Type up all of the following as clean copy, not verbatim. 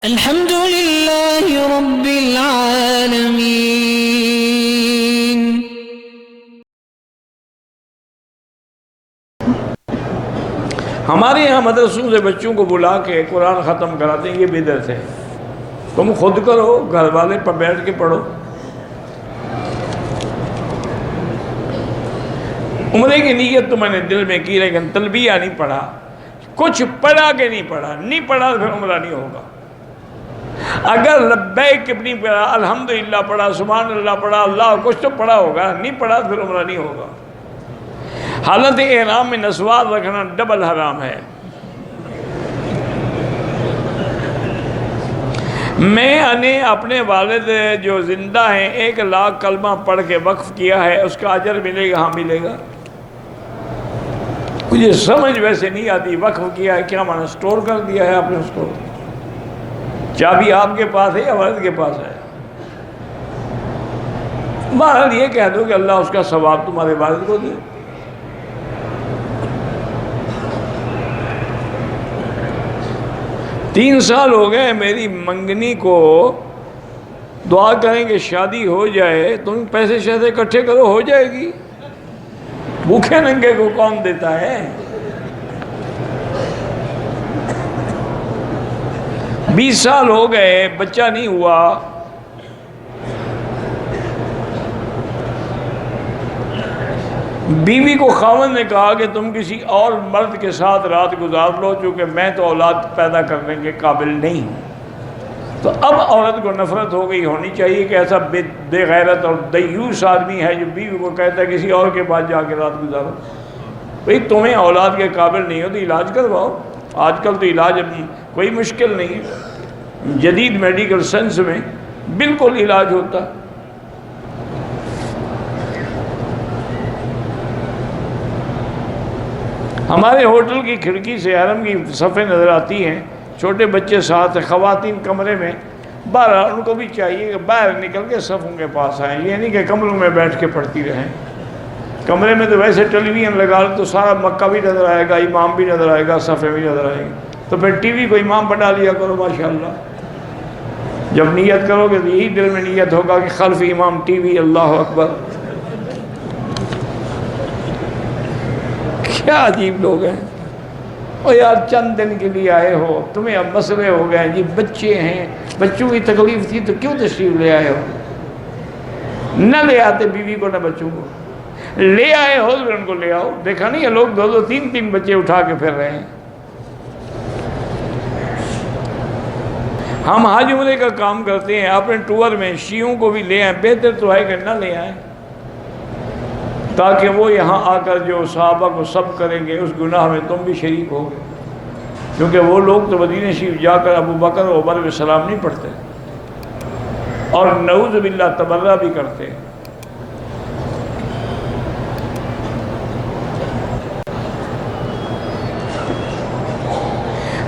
الحمد لله رب العالمين. ہمارے یہاں مدرسوں سے بچوں کو بلا کے قرآن ختم کراتے ہیں، یہ بدعت ہے۔ تم خود کرو، گھر والے پر بیٹھ کے پڑھو۔ عمرے کی نیت تو میں نے دل میں کی، لیکن تلبیہ نہیں پڑھا، کچھ پڑھا کہ نہیں پڑھا تو پھر عمرہ نہیں ہوگا۔ اگر لبیک نہیں پڑھا، الحمدللہ پڑھا، سبحان اللہ پڑھا، اللہ کچھ تو پڑھا ہوگا، نہیں پڑھا تو پھر عمرہ نہیں ہوگا۔ حالت احرام میں نسوار رکھنا ڈبل حرام ہے۔ میں نے اپنے والد جو زندہ ہیں 1,00,000 کلمہ پڑھ کے وقف کیا ہے، اس کا اجر ملے گا؟ ہاں ملے گا۔ مجھے سمجھ ویسے نہیں آتی، وقف کیا ہے کیا معنی؟ سٹور کر دیا ہے آپ نے اس کو؟ چابی آپ کے پاس ہے یا والد کے پاس ہے؟ بہرحال یہ کہہ دو کہ اللہ اس کا ثواب تمہارے والد کو دے۔ تین سال ہو گئے میری منگنی کو، دعا کریں کہ شادی ہو جائے۔ تم پیسے شیسے اکٹھے کرو، ہو جائے گی۔ بھوکے ننگے کو کون دیتا ہے؟ 20 سال ہو گئے، بچہ نہیں ہوا۔ بیوی کو خاوند نے کہا کہ تم کسی اور مرد کے ساتھ رات گزار لو، چونکہ میں تو اولاد پیدا کرنے کے قابل نہیں ہوں۔ تو اب عورت کو نفرت ہو گئی ہونی چاہیے کہ ایسا بے غیرت اور دیوس آدمی ہے جو بیوی کو کہتا ہے کسی اور کے پاس جا کے رات گزارو۔ بھئی تمہیں اولاد کے قابل نہیں ہو تو علاج کرواؤ۔ آج کل تو علاج کوئی مشکل نہیں ہے، جدید میڈیکل سائنس میں بالکل علاج ہوتا ہے۔ ہمارے ہوٹل کی کھڑکی سے حرم کی صفیں نظر آتی ہیں، چھوٹے بچے ساتھ، خواتین کمرے میں، باہر ان کو بھی چاہیے کہ باہر نکل کے صفوں کے پاس آئیں، یہ نہیں کہ کمروں میں بیٹھ کے پڑھتی رہیں۔ کمرے میں تو ویسے ٹیلی ویژن لگا لو تو سارا مکہ بھی نظر آئے گا، امام بھی نظر آئے گا، صفیں بھی نظر آئیں گی، تو پھر ٹی وی کو امام بنا لیا کرو ماشاءاللہ۔ جب نیت کرو گے تو یہی دل میں نیت ہوگا کہ خلف امام ٹی وی، اللہ اکبر۔ کیا عجیب لوگ ہیں۔ اور یار چند دن کے لیے آئے ہو، تمہیں اب مسئلے ہو گئے ہیں جی، بچے ہیں، بچوں کی تکلیف تھی تو کیوں تشریف لے آئے ہو؟ نہ لے آتے بیوی کو نہ بچوں کو، لے آئے ہو تو ان کو لے آؤ۔ دیکھا نہیں ہے لوگ 2-2 3-3 بچے اٹھا کے پھر رہے ہیں۔ ہم حج عمرے کا کام کرتے ہیں، اپنے ٹور میں شیعوں کو بھی لے آئیں، بہتر تو ہے کہ نہ لے آئیں، تاکہ وہ یہاں آ کر جو صحابہ کو سب کریں گے اس گناہ میں تم بھی شریک ہوگے، کیونکہ وہ لوگ تو مدینہ شریف جا کر ابو بکر و عمر میں سلام نہیں پڑھتے اور نعوذ باللہ تبرہ بھی کرتے۔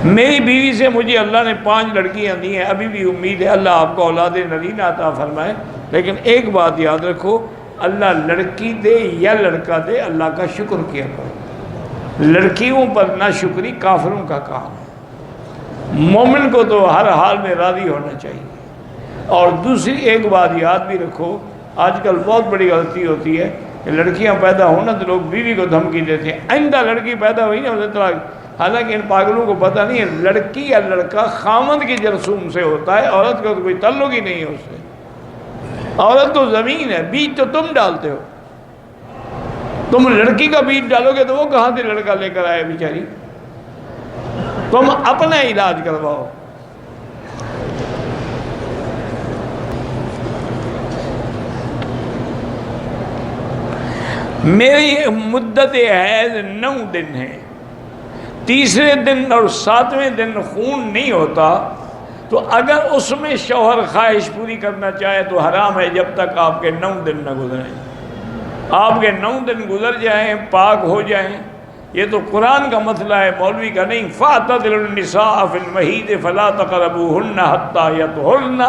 میری بیوی سے مجھے اللہ نے 5 لڑکیاں دی ہیں، ابھی بھی امید ہے اللہ آپ کو اولاد نرینہ عطا فرمائے، لیکن ایک بات یاد رکھو، اللہ لڑکی دے یا لڑکا دے، اللہ کا شکر کیا کرو۔ لڑکیوں پر ناشکری کافروں کا کام ہے، مومن کو تو ہر حال میں راضی ہونا چاہیے۔ اور دوسری ایک بات یاد بھی رکھو، آج کل بہت بڑی غلطی ہوتی ہے کہ لڑکیاں پیدا ہونا تو لوگ بیوی کو دھمکی دیتے ہیں، آئندہ لڑکی پیدا ہوئی نا اسے طلاق۔ حالانکہ ان پاگلوں کو پتہ نہیں ہے لڑکی یا لڑکا خامند کی جرثوم سے ہوتا ہے، عورت کا تو کوئی تعلق ہی نہیں ہے اس سے۔ عورت تو زمین ہے، بیج تو تم ڈالتے ہو۔ تم لڑکی کا بیج ڈالو گے تو وہ کہاں سے لڑکا لے کر آئے بیچاری؟ تم اپنا علاج کرواؤ۔ میری مدت حیض 9 دن ہے، تیسرے دن اور 7ویں دن خون نہیں ہوتا، تو اگر اس میں شوہر خواہش پوری کرنا چاہے تو حرام ہے جب تک آپ کے 9 دن نہ گزریں۔ آپ کے 9 دن گزر جائیں، پاک ہو جائیں، یہ تو قرآن کا مسئلہ ہے، مولوی کا نہیں۔ فَاعْتَزِلُوا النِّسَاءَ فِي الْمَحِيضِ فَلَا تَقْرَبُوهُنَّ حَتَّىٰ يَطْهُرْنَ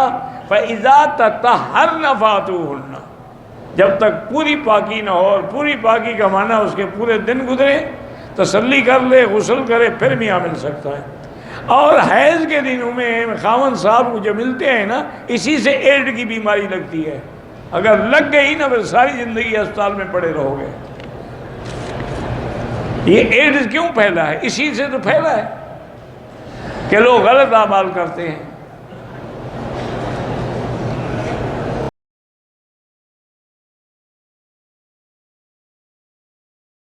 فَإِذَا تَطَهَّرْنَ فَأْتُوهُنَّ۔ جب تک پوری پاکی نہ ہو، اور پوری پاکی کا معنی اس کے پورے دن گزرے، تسلی کر لے، غسل کرے، پھر میاں مل سکتا ہے۔ اور حیض کے دنوں میں خاوند صاحب کو جو ملتے ہیں نا، اسی سے ایڈ کی بیماری لگتی ہے، اگر لگ گئی نا پھر ساری زندگی ہسپتال میں پڑے رہو گے۔ یہ ایڈز کیوں پھیلا ہے؟ اسی سے تو پھیلا ہے کہ لوگ غلط اعمال کرتے ہیں۔